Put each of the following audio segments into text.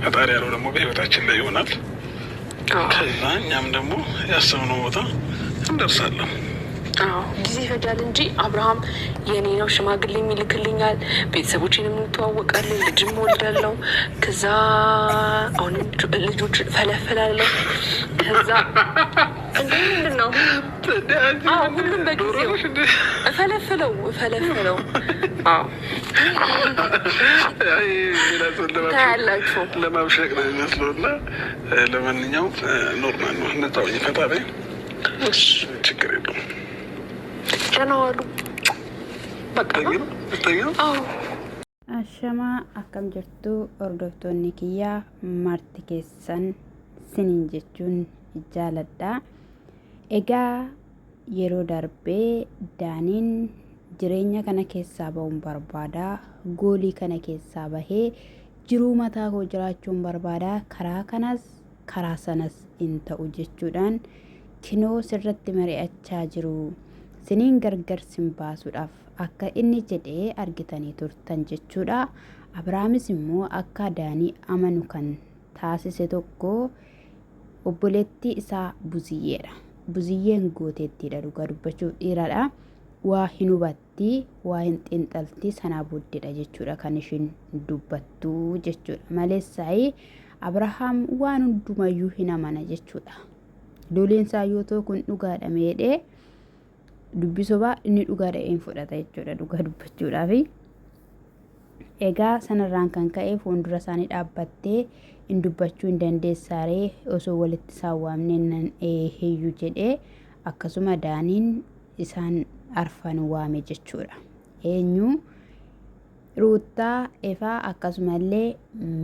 ፈጣሪ ያለው ደግሞ በህይወታችን ላይ ይሆናል። ከዛ እኛም ደግሞ ያሰብነው ቦታ እንደርሳለን። ጊዜ ይፈጃል እንጂ አብርሃም የኔ ነው። ሽማግሌ ይልክልኛል፣ ቤተሰቦችንም እንተዋወቃለን፣ ልጅም ወልዳለሁ። ከዛ አሁንም ልጆች ፈለፍላለሁ። ከዛ ምንድን ነው ሁሉም በጊዜው እፈለፍለው ታያላችሁ። ለማብሸቅ ነው የሚመስለው እና ለማንኛውም ኖርማል ነው። እንታወኝ ፈጣሪ ችግር የለውም። ጀናዋሉ በቃ Ashamaa akkam jirtu hordoftoonni kiyyaa marti keessan siniin jechuun jaaladha. Egaa yeroo darbee Daaniin jireenya kana keessaa ba'uun barbaada. Goolii kana keessaa bahee jiruu mataa koo jiraachuun barbaada. Karaa kanas karaa sanas hin ta'u jechuudhaan kinoo sirratti mari'achaa jiru. Siniin gargar sin baasuudhaaf akka inni jedhee argitanii turtan jechuudha. Abrahaamis immoo akka Daanii amanu kan taasise tokko obboleettii isaa Buziyyeedha. Buziyyeen gooteettiidha, dhugaa dubbachuuf dhiiradha. Waa hin hubatti, waa hin xiinxalti, sanaa booddeedha jechuudha kan ishiin dubbattu jechuudha. Maleessaayi Abrahaam waan hundumayyuu hin amana jechuudha. Dooleensaa yoo ta'u kun dhugaadha meedhee dubbisobaa inni dhugaadha een fudhata jechuudha, dhugaa dubbachuudhaaf. Egaa sanarraan kan ka'e fuuldura isaanii dhaabbattee hin dubbachuu hin dandeessaaree osoo walitti isaan waamneen heeyyuu jedhee akkasuma Daaniin isaan arfan waame jechuudha. Eenyu Ruutaa Efaa akkasumallee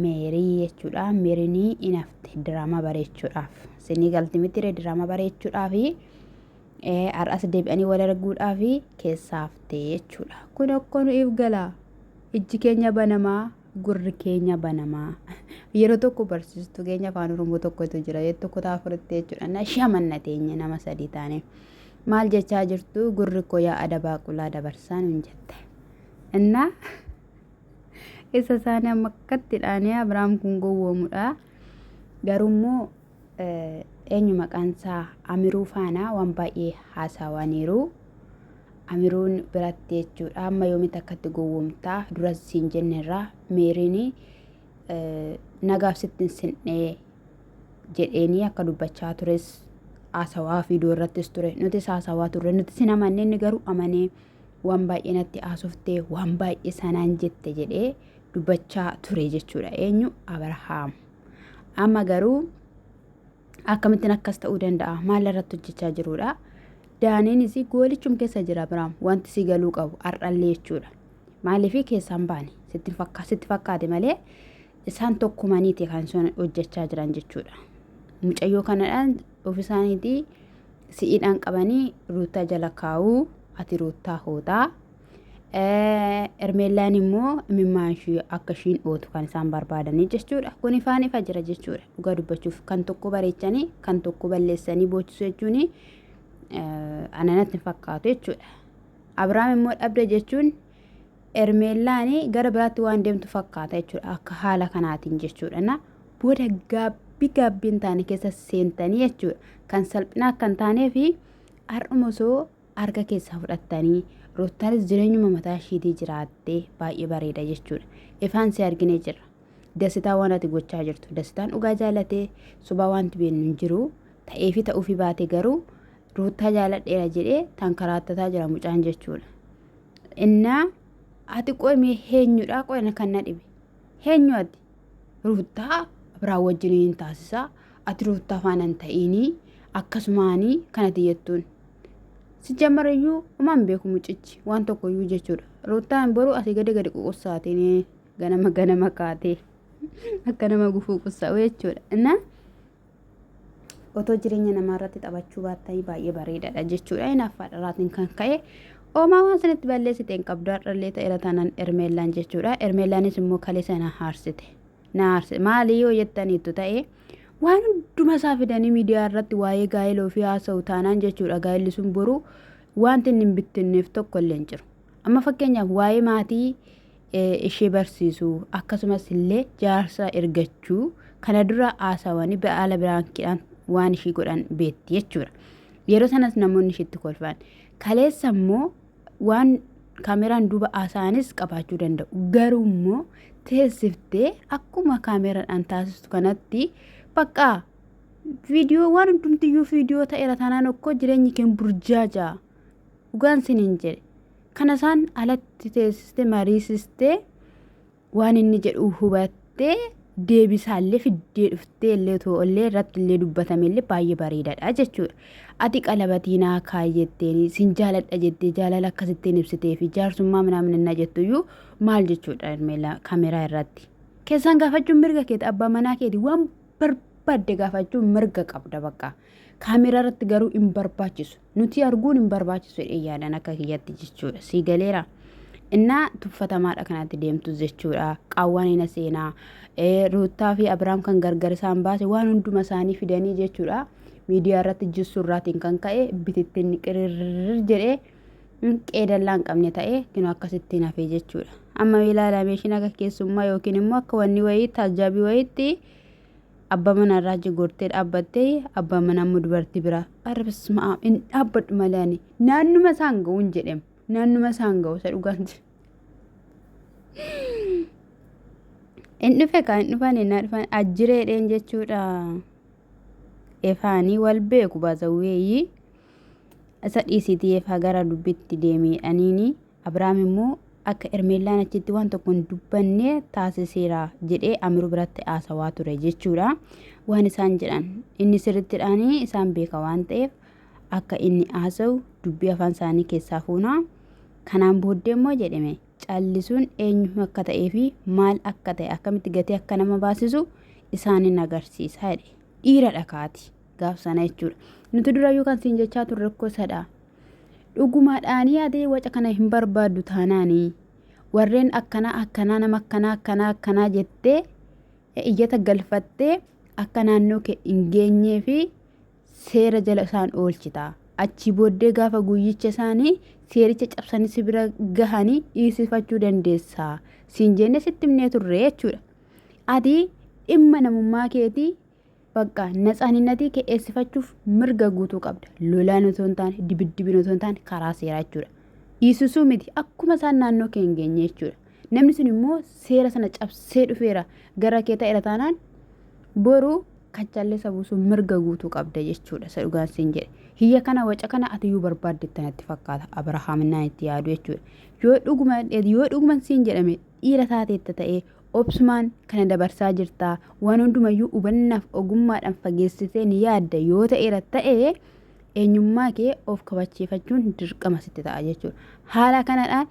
Meerii jechuudha. Meerinii inafte diraama bareechuudhaaf sinii galtimiti diraama bareechuudhaaf har'as deebi'anii wal arguudhaaf keessaafte jechuudha. Kun akka nu ifgala ijji keenya banamaa gurri keenya banamaa. Yeroo tokko barsiistuu keenya afaan Oromoo tokkotu jira, yeroo tokko taafuritti jechuudha. Na shamannateenya nama sadii taane maal jechaa jirtu gurri koo yaa adabaa qulaa dabarsaan hin jette. Inna isa isaanii amma akkatti dhaanii Abrahaam kun gowwoomudha. Garummoo eenyu maqaan isaa Amiruu faana waan baay'ee haasawaniiru. Amiruun biratti jechuudha. Amma yoomitti akkatti gowwoomtaa duras siin jennerraa Meeriin nagaaf sittin sinnee jedheenii akka dubbachaa tures haasawaa fi irrattis ture. Nutis haasawaa turre, nuti sin amannee inni garuu amanee waan baay'ee natti haasoftee waan baay'ee sanaan jette jedhee dubbachaa ture jechuudha. Eenyu Abrahaam. Amma garuu akkamittiin akkas ta'uu danda'a? Maal irratti hojjechaa jirudha? Daaniinis goolichum keessa jira Abrahaam. Wanti si galuu qabu har'allee jechuudha. Maaliif keessaan baane sitti fakkaate malee isaan tokkumaniiti kan isaan hojjechaa jiran jechuudha. Mucayyoo kanadhaan ofiisaaniitii si'iidhaan qabanii Ruutaa jala kaa'uu, ati Ruutaa hootaa. Ermeellaan immoo imimmaan ishee akka ishiin ootu kan isaan barbaadanii jechuudha. Kun ifaan ifa jira jechuudha. Dhugaa dubbachuuf kan tokko bareechanii kan tokko balleessanii boochisu jechuun ananatti fakkaatu jechuudha. Abrahaam immoo dhabde jechuun Ermeellaan gara biraatti waan deemtu fakkaata jechuudha. Akka haala kanaatiin jechuudha. Na booda gaabbiin taane keessa seentanii jechuudha. Kan salphinaa kan taanee fi har'uma osoo harka keessaa fudhattanii Ruutaanis jireenyuma mataa ishiitii jiraattee baay'ee bareeda jechuudha. Ifaan si arginee jira. Dasitaa waan ati gochaa jirtu. Dasitaan dhugaa jaalatee sobaa wanti beeknu hin jiru. Ta'ee fi ta'uufi baate garuu Ruutaa jaaladheera jedhee tankaraatataa jira mucaan jechuudha. Innaa ati qoomee heenyudha qoona kan na dhibe. Heenyu ati Ruutaa Abrahaam wajjin hin taasisaa. Ati Ruutaa faana hin ta'inii akkasumaanii kanati jettuun. Si jammarayyuu umaan beeku mucichi waan tokkoyyuu jechuudha. Ruutaan boruu asii gadi ququsaatiin ganama kaatee akka nama gufuu qussaa'u jechuudha. Innaa otoo jireenya namaa irratti taphachuu baattanii baay'ee bareedaadha jechuudha. Inaaffaadharaatiin kan ka'e oomaa waan sanitti balleessite hin qabdu har'allee ta'eera taanaan Ermeellaan jechuudha. Ermeellaanis immoo kaleessa na haarsite. Maalii yoo jettaniitu ta'e waan hunduma isaa fidanii miidiyaa irratti waa'ee gaa'eloo fi haasa'u taanaan jechuudha. Gaa'elli sun boruu wanti inni hin bittinneef tokko illee hin jiru. Amma fakkeenyaaf waa'ee maatii ishee barsiisuu akkasumas illee jaarsa ergachuu kana dura haasawanii haala biraankiidhaan waan ishii godhan beetti jechuudha. Yeroo sanas namoonni ishiitti kolfan kaleessa immoo waan kaameraan duuba haasa'anis qabaachuu danda'u. Garuu immoo teessiftee akkuma kaameraan taasistu kanatti bakka viidiyoo waan hundumtiyyuu viidiyoo ta'eera taanaan okkoo jireenyi keen burjaajaa dhugaan siniin jedhe. Kana isaan alatti teessistee mariisistee waan inni jedhu hubattee deebisaallee fiddee dhuftee illee to'ollee irratti illee dubbatamillee baay'ee bareedaadha jechuudha. Ati qalabatii naa kaayyettee sin jaaladha jettee jaalala akkasittiin ibsitee fi jaarsummaa minaaminannaa jettuyyuu maal jechuudha kaameraa irratti. Keessaan gaafachuun mirga keeti abbaa manaa keeti waan barbaadde gaafachuun mirga qabda bakka. Kaameraa irratti garuu hin barbaachisu. Nuti arguun hin barbaachisu jedhee yaadan akka kiyyatti jechuudha. Sii galeera. Innaa tuffatamaadha kanatti deemtu jechuudha. Qaawwan ina seenaa. Ruutaa fi Abiraam kan gargar isaan baase waan hunduma isaanii fidanii jechuudha. Miidiyaa irratti jissu irraatiin kan ka'e bitittiin qirrrr jedhee qeedallaa hin qabne ta'ee kinoo akkasittiin hafee jechuudha. Amma ilaalamee shin akka keessummaa yookiin immoo akka wanni wayii taajaabii wayiitti abbaa manarraa jigortee dhaabbattee abbaa manaa immoo dubartii bira arbismaa hin dhaabbadhu malee ani naannuma isaan ga'u hin jedhemu. Naannuma isaan ga'u isa dhugaanti. Hin dhufe kan hin dhufan hin dhufan ajjireedheen jechuudha. Efaanii wal beeku baasawweeyyi isa dhiisitii efaa gara dubbitti deemiidhaniini Abiraam immoo akka Ermeellaan achitti waan tokko hin dubbanne taasiseera jedhee Amiruu biratti haasawaa ture jechuudha. Waan isaan jedhan inni sirrittidhaanii isaan beeka waan ta'eef akka inni haasawu dubbii afaan isaanii keessaa fuuna. Kanaan booddee immoo jedhame callisuun eenyu akka ta'ee fi maal akka ta'e akkamitti gatii akka nama baasisu isaanin agarsiisa jedhe. Dhiira dhakaati gaaf sana jechuudha. Nuti durayyuu kan siin jechaa turre rakkoo sadhaa. Dhugumaadhaanii adee waca kana hin barbaaddu taanaanii warreen akkanaa nama akkanaa jettee iyyata galfattee akka naannoo kee hin geenyee fi seera jala isaan oolchita. Achi booddee gaafa guyyicha isaanii seericha cabsanii si bira gahanii dhiisifachuu dandeessa. Siin jenne sitti himnee turre jechuudha. Ati dhimma namummaa keetii bakka natsaaninnatii kee eessifachuuf mirga guutuu qabda. Lolaan otoo hin taane dibiddibin otoo hin taane karaa seeraa jechuudha. Dhiisisuu miti akkuma isaan naannoo kee hin geenye jechuudha. Namni sun immoo seera sana cabsee dhufeera gara kee ta'eera taanaan boruu kachaallee sabuusuu mirga guutuu qabda jechuudha. Isa dhugaan siin jedhe. Hiyya kana waca kana atiyyuu barbaaddetti natti fakkaata. Abrahaaminaan itti yaadu jechuudha. Yoo dhuguman siin jedhame dhiira taateetta ta'ee obsumaan kana dabarsaa jirtaa waan hundumayyuu hubannaaf ogummaadhaan fageessitee ni yaadda yoo ta'eera ta'ee eenyummaa kee of kabachiifachuun dirqama sitti ta'a jechuudha. Haala kanadhaan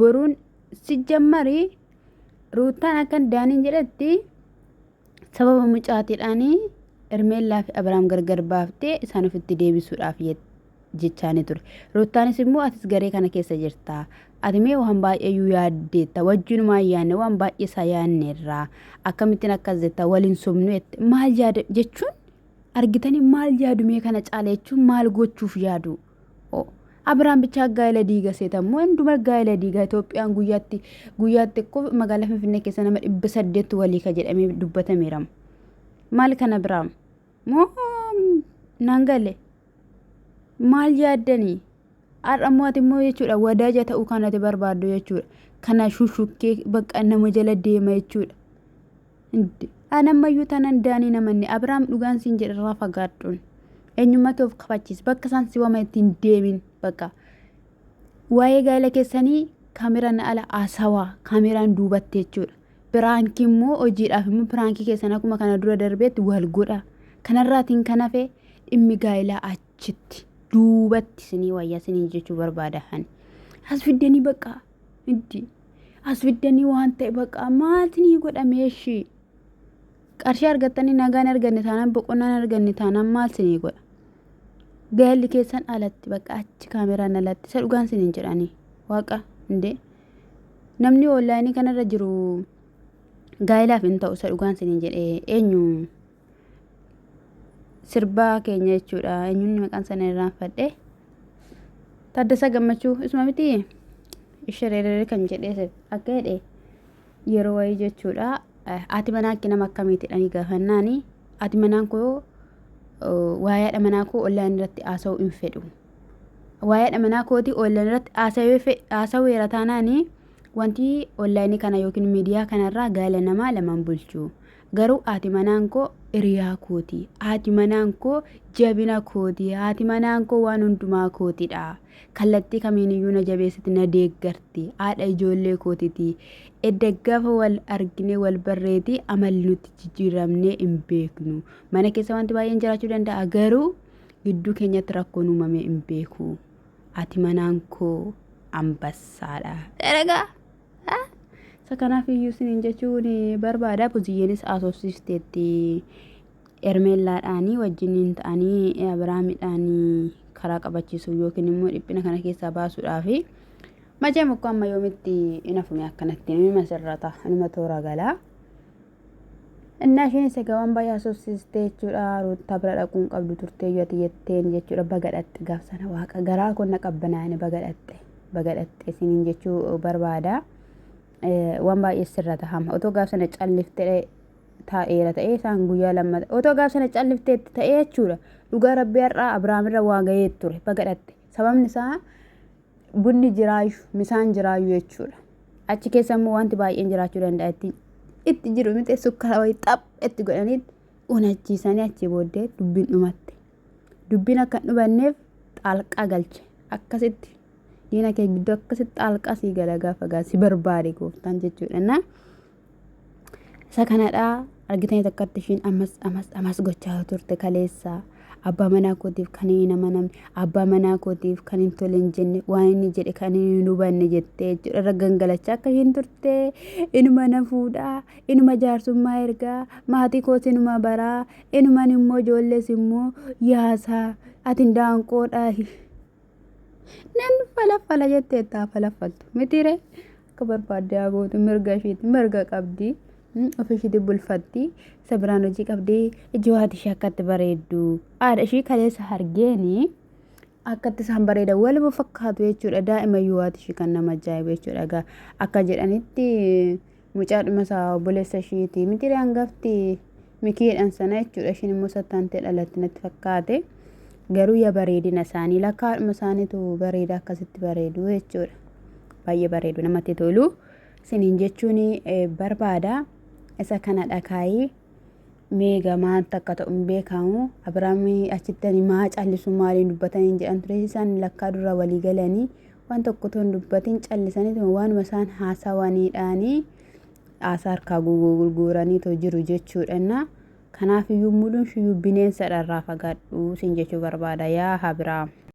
boruun si jammarii ruutaan akkan daaniin jedhetti sababa mucaatiidhaanii Ermeellaa fi Abiraam gargar baaftee isaan ofitti deebisuudhaaf jechaanii ture. Ruutaanis immoo atis garee kana keessa jirta. Ati mee waan baay'eeyyuu yaaddeetta wajjinumaa yaanne waan baay'ee isaa yaanneerraa akkamittiin akkas jetta waliin somnu maal yaada jechuun argitanii maal yaadu mee kana caala jechuun maal gochuuf yaadu. Abiraam bichaa gaa'ela diiga seetammoo hunduma gaa'ela diigaa Itoophiyaan guyyaatti ko magaalaa Finfinnee keessa nama 800 walii ka jedhamee dubbatameera. Maal kana Abiraam moo nangale maal yaaddanii har'ammoo ati immoo jechuudha wadaaja ta'uu kanatti barbaaddu jechuudha. Kana shushukkee bakka nama jala deema jechuudha. Anammayyuu tanan daanii namanni Abiraam dhugaan siin jedharraa fagaadhuun eenyummaa kee of kabachiis bakka isaan si wama ittiin deemin bakka waa'ee gaa'ela keessanii kaameraan ala haasawaa kaameraan duubatte jechuudha. Piraankii immoo hojiidhaaf immoo piraankii keessan akkuma kana dura darbeetti wal godha. Kanarraatiin kan hafe dhimmi gaa'elaa achitti duubatti sinii wayyaa sinii jechuu barbaadahan. As fiddanii bakka as fiddanii waan ta'e bakka maaltinii godhameeshi. Qarshii argattanii nagaan arganne taanaan boqonnaan arganne taanaan maal sinii godha. Gaa'elli keessan alatti bakka achi kaameraan alatti isa dhugaan siniin jedhanii waaqa indee namni onlaayinii kanarra jiru gaa'elaaf hin ta'u isa dhugaan siniin jedhee eenyu sirbaa keenya jechuudha. Eenyuun maqaan sana irraanfadhe Taaddasaa Gammachuu isuma miti ishereerere kan jedhee akka jedhe yeroo wayii jechuudha. Ati manaa akka nama akkamiitidhanii gaafannaani ati manaan koo waa'ee manaa koo online irratti haasa'uu hin fedhu. Waa'ee manaa kooti online irratti haasa'uu taanaani wanti online kana yookiin miidiyaa kanarraa gaala namaa lamaan bulchu. Garuu ati manaan koo hiriyaa kooti. Ati manaan koo jabina kooti. Ati manaan koo waan hundumaa kootidha. Kallattii kamiiniyyuu na jabeessiti na deeggarti. Haadha ijoollee kootiti. Edda gaafa wal argine wal barreeti amalli nuti jijjiiramnee hin beeknu. Mana keessa wanti baay'een jiraachuu danda'a garuu gidduu keenyatti rakkoon uumamee hin beeku. Ati manaan koo ambassaadha. Eragaa kanaaf iyyuu isiniin jechuun barbaada. Buziyyeenis asoosifteetti Ermeellaadhaanii wajjiniin ta'anii Abiraamidhaanii karaa qabachiisuu yookiin immoo dhiphina kana keessaa baasuudhaaf majaa mukkoo amma yoomitti hin hafume akkanatti nima sirrata nima toora galaa. Innaa isheen isa gawaan baay'ee asoosistee jechuudha. Ruuttaa bira dhaquun qabdu turtee yoo jetteen jechuudha. Bagadhatte gaaf sana waaqa garaa konna qabbanaa'anii bagadhatte isiniin jechuu barbaada. Waan baay'ee sirrata hama otoo gaaf sana calliftee taa'eera ta'ee isaan guyyaa lammata otoo gaaf sana calliftee ta'ee jechuudha. Dhugaa rabbii har'aa Abrahaamirra waa ga'ee ture bagadhatte. Sababni isaa bunni jiraayu misaan jiraayu jechuudha. Achi keessa immoo wanti baay'een jiraachuu danda'a itti jiru miti sukkara wayii xaph itti godhaniitti unachiisanii achi booddee dubbiin dhumatte. Dubbiin akka hin dhumanneef xaalqaa galche akkasitti. Diina kee gidduu akkasitti xaalqaa sii gala gaafa gaasi barbaade gooftaan jechuudha. Isa kanadhaa argitanii takkatti ishiin ammas gochaa turte kaleessa. Abbaa manaa kootiif kan hin amanamne, abbaa manaa kootiif kan hin tole hin jenne, waan inni jedhe kan hin hubanne jettee jechuudha. Irra gangalachaa akka hin turte inuma na fuudhaa, inuma jaarsummaa ergaa, maatii koos inuma baraa, inuman immoo ijoollees immoo yaasaa, ati daanqoodhaa. Nan falafala jettee taa falafaltu mitiire akka barbaadde haa gootu mirga isheetti mirga qabdi. Ofishiitti bulfatti isa biraan hojii qabdii ijoo haati ishee akkatti bareeddu haadha ishee kaleessa argeeni akkatti isaan bareedan waluma fakkaatu jechuudha. Daa'imayyuu haati ishee kan nama ajaa'ibu jechuudha. Akka jedhanitti mucaadhuma isaa obboleessa isheeti mitiire hangafti mikiidhaan sana jechuudha. Isheen immoo sattaantee dhalatti natti fakkaate garuu yaa bareedina isaanii lakkaadhuma isaaniitu bareeda akkasitti bareedu jechuudha. Baay'ee bareedu namatti tolu isiniin jechuun barbaada. Isa kana dhakaayii meeqa maanta akka ta'u hin beekamu. Abiraamii achitti maa callisu maaliin dubbatanii jedhan ture. Isaan lakkaa dura walii galanii waan tokko toon dubbatiin callisanii waanuma isaan haasawaniidhaanii haasaa harkaa gurguranii jiru jechuudha. Kanaaf iyyuu muluun shiyyuu bineensa dharraa fagaadhu isin jechuu barbaada yaa Abiraam.